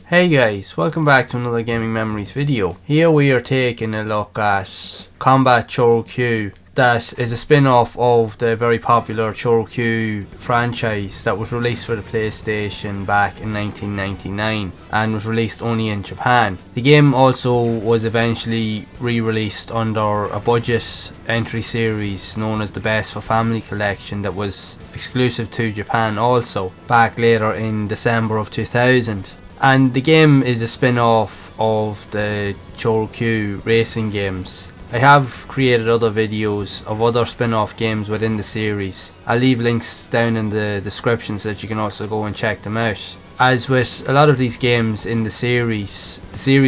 Hey guys, welcome back to another Gaming Memories video. Here we are taking a look at Combat Choro Q. That is a spin-off of the very popular Choro Q franchise that was released for the PlayStation back in 1999 and was released only in Japan. The game also was eventually re-released under a budget entry series known as the Best for Family collection that was exclusive to Japan also, back later in December of 2000. And the game is a spin-off of the Choro Q racing games. I have created other videos of other spin-off games within the series. I'll leave links down in the description so that you can also go and check them out. As with a lot of these games in the series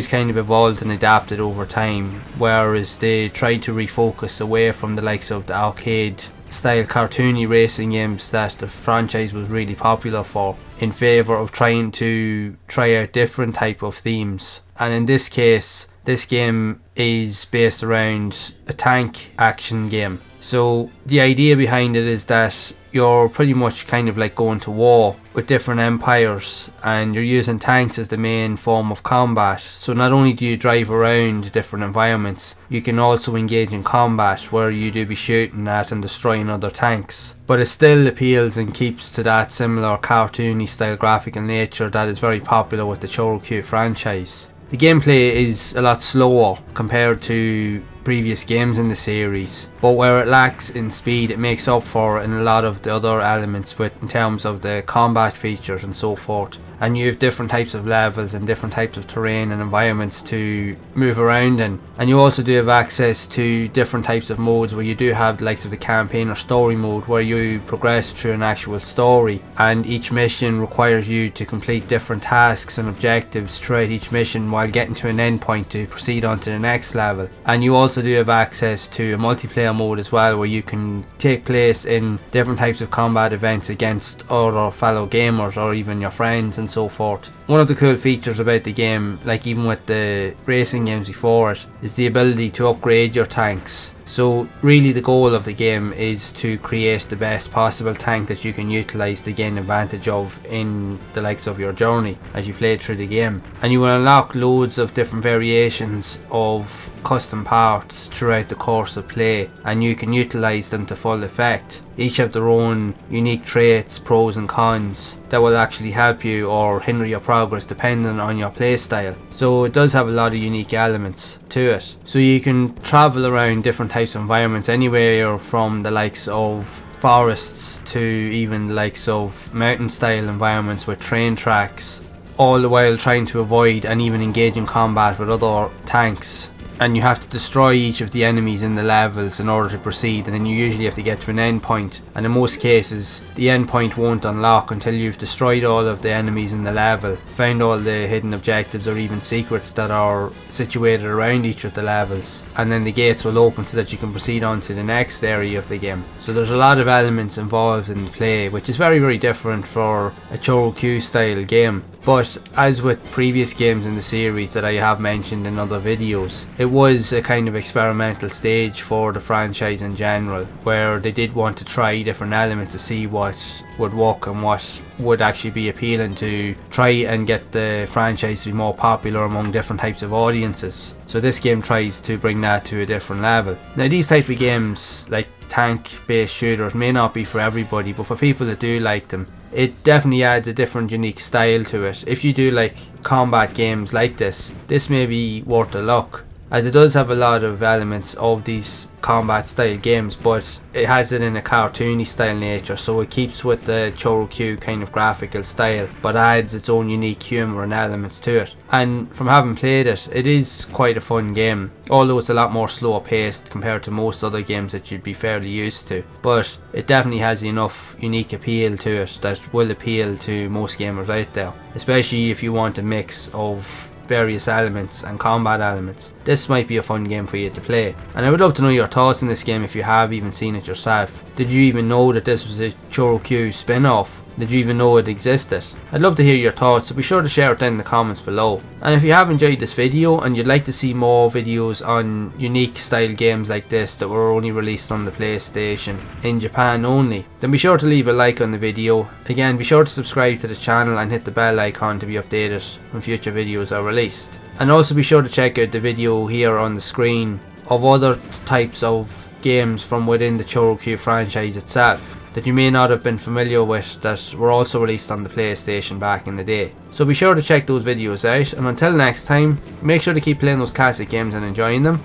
kind of evolved and adapted over time, whereas they tried to refocus away from the likes of the arcade style cartoony racing games that the franchise was really popular for, in favour of trying to try out different type of themes. And in this case, this game is based around a tank action game. So the idea behind it is that you're pretty much kind of like going to war with different empires and you're using tanks as the main form of combat. So not only do you drive around different environments, you can also engage in combat where you do be shooting at and destroying other tanks. But it still appeals and keeps to that similar cartoony style graphical nature that is very popular with the Choro Q franchise. The gameplay is a lot slower compared to previous games in the series, but where it lacks in speed it makes up for in a lot of the other elements in terms of the combat features and so forth. And you have different types of levels and different types of terrain and environments to move around in. And you also do have access to different types of modes where you do have the likes of the campaign or story mode where you progress through an actual story, and each mission requires you to complete different tasks and objectives throughout each mission while getting to an endpoint to proceed on to the next level. And you also do have access to a multiplayer mode as well, where you can take place in different types of combat events against other fellow gamers or even your friends and so forth. One of the cool features about the game, like even with the racing games before it, is the ability to upgrade your tanks. So really the goal of the game is to create the best possible tank that you can utilise to gain advantage of in the likes of your journey as you play through the game. And you will unlock loads of different variations of custom parts throughout the course of play, and you can utilise them to full effect. Each have their own unique traits, pros and cons, that will actually help you or hinder your progress depending on your playstyle. So it does have a lot of unique elements to it. So you can travel around different types of environments, anywhere from the likes of forests to even the likes of mountain style environments with train tracks, all the while trying to avoid and even engage in combat with other tanks. And you have to destroy each of the enemies in the levels in order to proceed, and then you usually have to get to an end point, and in most cases the end point won't unlock until you've destroyed all of the enemies in the level, found all the hidden objectives or even secrets that are situated around each of the levels, and then the gates will open so that you can proceed on to the next area of the game. So there's a lot of elements involved in the play, which is very, very different for a Choro Q style game. But as with previous games in the series that I have mentioned in other videos, it was a kind of experimental stage for the franchise in general, where they did want to try different elements to see what would work and what would actually be appealing to try and get the franchise to be more popular among different types of audiences. So this game tries to bring that to a different level. Now these type of games, like tank based shooters, may not be for everybody, but for people that do like them, it definitely adds a different unique style to it. If you do like combat games like this may be worth a look, as it does have a lot of elements of these combat style games, but it has it in a cartoony style nature, so it keeps with the Choro Q kind of graphical style, but adds its own unique humour and elements to it. And from having played it, it is quite a fun game, although it's a lot more slower paced compared to most other games that you'd be fairly used to. But it definitely has enough unique appeal to it that will appeal to most gamers out there, especially if you want a mix of various elements and combat elements. This might be a fun game for you to play, and I would love to know your thoughts on this game if you have even seen it yourself. Did you even know that this was a Choro Q spin-off? Did you even know it existed? I'd love to hear your thoughts, so be sure to share it down in the comments below. And if you have enjoyed this video and you'd like to see more videos on unique style games like this that were only released on the PlayStation in Japan only, then be sure to leave a like on the video. Again, be sure to subscribe to the channel and hit the bell icon to be updated when future videos are released. And also be sure to check out the video here on the screen of other types of games from within the Choro franchise itself that you may not have been familiar with that were also released on the PlayStation back in the day. So be sure to check those videos out, and until next time, make sure to keep playing those classic games and enjoying them,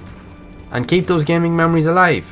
and keep those gaming memories alive.